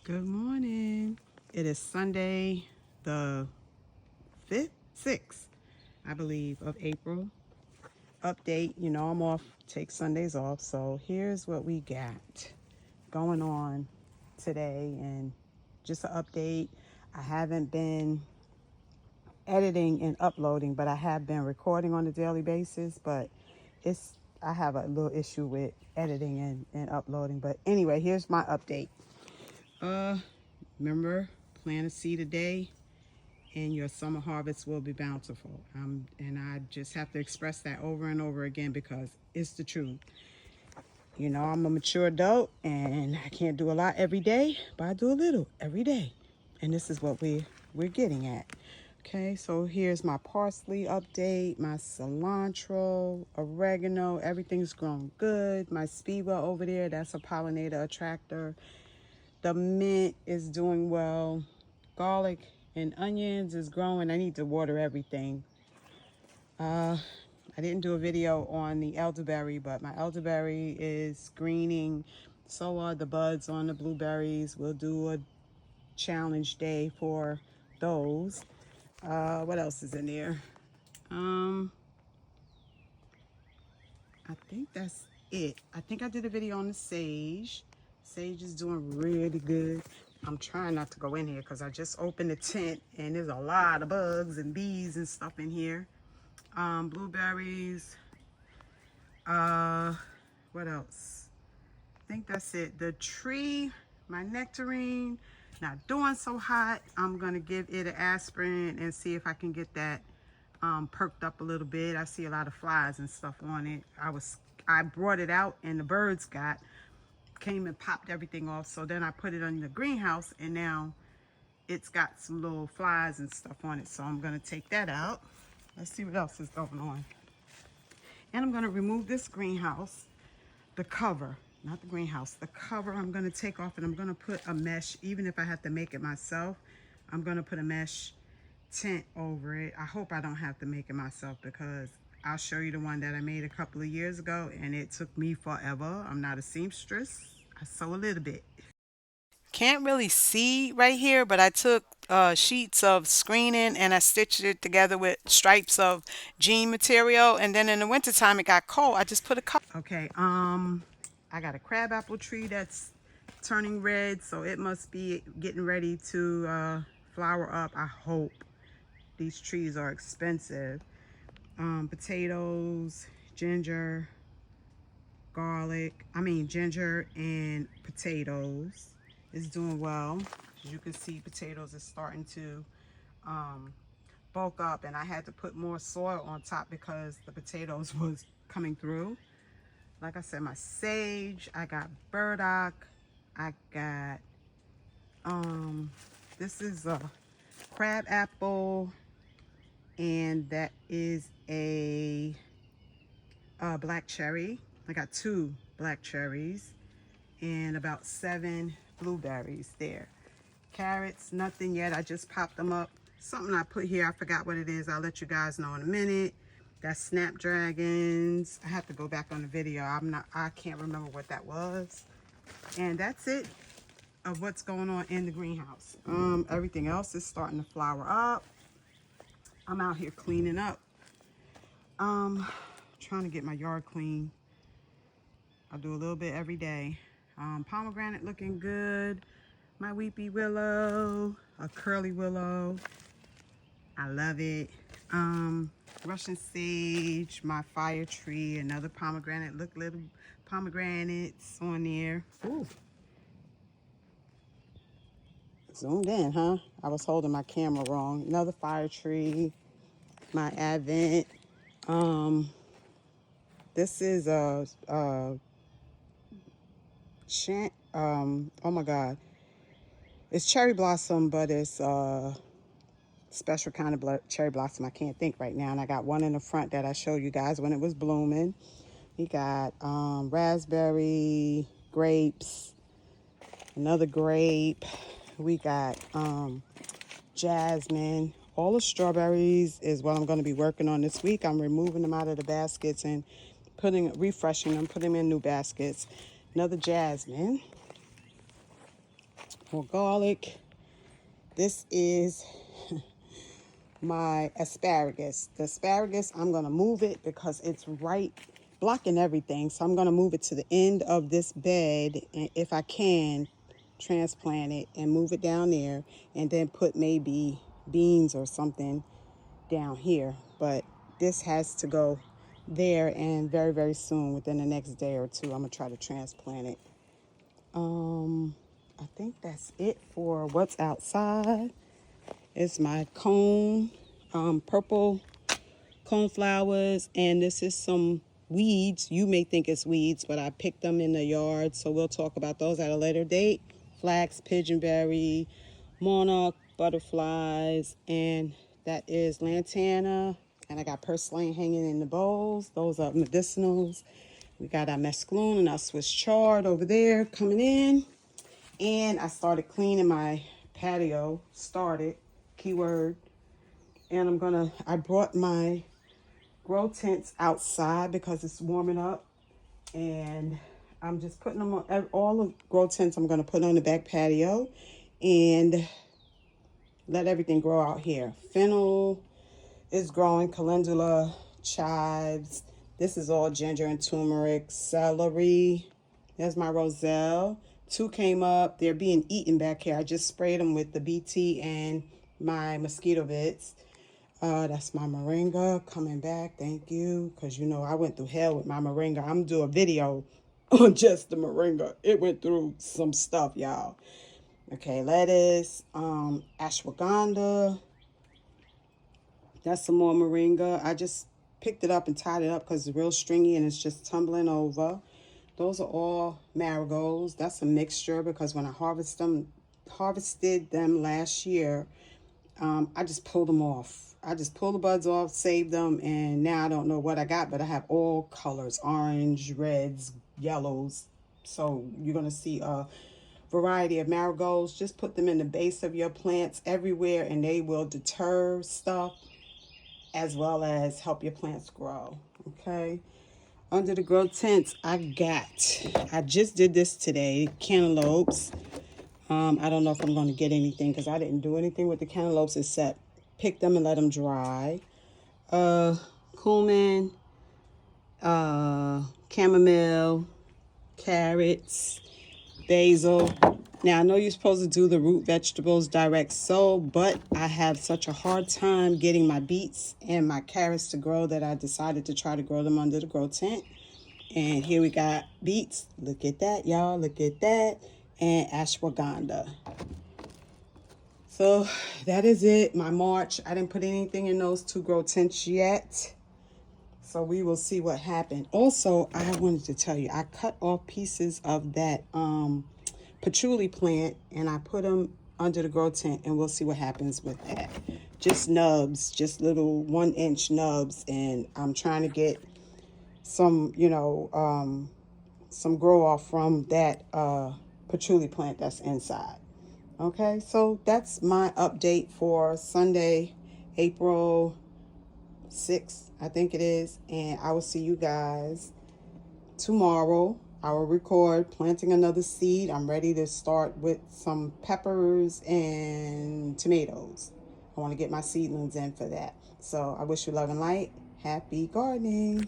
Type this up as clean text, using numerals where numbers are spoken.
Good morning. It is Sunday, the 5th, 6th, I believe, of April. Update, you know I'm off, take Sundays off. So here's what we got going on today, and just an update. I haven't been editing and uploading, but I have been recording on a daily basis, but I have a little issue with editing and uploading. But anyway, here's my update. Remember, plant a seed a day and your summer harvest will be bountiful. And I just have to express that over and over again because it's the truth. You know, I'm a mature adult and I can't do a lot every day, but I do a little every day. And this is what we're getting at. Okay, so here's my parsley update, my cilantro, oregano, everything's growing good. My spiva over there, that's a pollinator attractor. The mint is doing well. Garlic and onions is growing. I need to water everything. I didn't do a video on the elderberry, but my elderberry is greening. So are the buds on the blueberries. We'll do a challenge day for those. What else is in there? I think that's it. I think I did a video on the sage. Sage is doing really good. I'm trying not to go in here because I just opened the tent and there's a lot of bugs and bees and stuff in here. Blueberries. What else? I think that's it. The tree, my nectarine, not doing so hot. I'm gonna give it an aspirin and see if I can get that perked up a little bit. I see a lot of flies and stuff on it. I brought it out and the birds came and popped everything off. So then I put it in the greenhouse and now it's got some little flies and stuff on it. So I'm gonna take that out. Let's see what else is going on. And I'm gonna remove this greenhouse, the cover, not the greenhouse, the cover I'm gonna take off, and I'm gonna put a mesh, even if I have to make it myself, I'm gonna put a mesh tent over it. I hope I don't have to make it myself because I'll show you the one that I made a couple of years ago and it took me forever. I'm not a seamstress. I sew a little bit. Can't really see right here, but I took sheets of screening and I stitched it together with stripes of jean material, and then in the wintertime it got cold. I just put a cover. Okay, I got a crabapple tree that's turning red, so it must be getting ready to flower up. I hope. These trees are expensive. Potatoes, ginger, ginger and potatoes is doing well. As you can see, potatoes is starting to bulk up, and I had to put more soil on top because the potatoes was coming through. Like I said, my sage, I got burdock, I got this is a crab apple, and that is a black cherry. I got 2 black cherries and about 7 blueberries there. Carrots, nothing yet. I just popped them up. Something I put here, I forgot what it is. I'll let you guys know in a minute. That's snapdragons. I have to go back on the video. I can't remember what that was. And that's it of what's going on in the greenhouse. Everything else is starting to flower up. I'm out here cleaning up. Trying to get my yard clean. I do a little bit every day. Pomegranate looking good. My weepy willow, a curly willow. I love it. Russian sage, my fire tree, another pomegranate. Look, little pomegranates on there. Ooh. Zoomed in, huh? I was holding my camera wrong. Another fire tree, my Advent. This is a oh my God. It's cherry blossom, but it's a special kind of cherry blossom. I can't think right now. And I got one in the front that I showed you guys when it was blooming. We got raspberry, grapes, another grape. We got jasmine. All the strawberries is what I'm going to be working on this week. I'm removing them out of the baskets and refreshing them, putting them in new baskets. Another jasmine. more garlic. This is my asparagus. The asparagus, I'm going to move it because it's right blocking everything. So I'm going to move it to the end of this bed, and if I can, transplant it and move it down there, and then put maybe beans or something down here. But this has to go there, and very, very soon, within the next day or two, I'm going to try to transplant it. I think that's it for what's outside. It's my cone, purple coneflowers, and this is some weeds. You may think it's weeds, but I picked them in the yard, so we'll talk about those at a later date. Flax, pigeonberry, monarch butterflies, and that is lantana. And I got purslane hanging in the bowls. Those are medicinals. We got our mesclun and our Swiss chard over there coming in. And I started cleaning my patio. Started, keyword. And I brought my grow tents outside because it's warming up. And I'm just putting them on, all the grow tents I'm going to put on the back patio. And let everything grow out here. Fennel is growing, calendula, chives. This is all ginger and turmeric, celery. There's my roselle. 2 came up. They're being eaten back here. I just sprayed them with the BT and my mosquito bits. That's my moringa coming back. Thank you. Because, you know, I went through hell with my moringa. I'm going to do a video on just the moringa. It went through some stuff, y'all. Okay, lettuce, ashwagandha. That's some more moringa. I just picked it up and tied it up because it's real stringy and it's just tumbling over. Those are all marigolds. That's a mixture because when I harvested them last year, I just pulled them off. I just pulled the buds off, saved them, and now I don't know what I got, but I have all colors, orange, reds, yellows. So you're going to see a variety of marigolds. Just put them in the base of your plants everywhere, and they will deter stuff as well as help your plants grow. Okay. Under the grow tents, I just did this today, cantaloupes. I don't know if I'm going to get anything because I didn't do anything with the cantaloupes except pick them and let them dry. Cumin, chamomile, carrots, basil. Now, I know you're supposed to do the root vegetables direct sow, but I have such a hard time getting my beets and my carrots to grow that I decided to try to grow them under the grow tent. And here we got beets. Look at that, y'all. Look at that. And ashwagandha. So that is it, my March. I didn't put anything in those 2 grow tents yet. So we will see what happened. Also, I wanted to tell you, I cut off pieces of that patchouli plant and I put them under the grow tent, and we'll see what happens with that. Just nubs, just little 1-inch nubs, and I'm trying to get some, you know, some grow off from that patchouli plant that's inside. Okay, so that's my update for Sunday, April 6th, I think it is, and I will see you guys tomorrow. I will record planting another seed. I'm ready to start with some peppers and tomatoes. I want to get my seedlings in for that. So I wish you love and light. Happy gardening.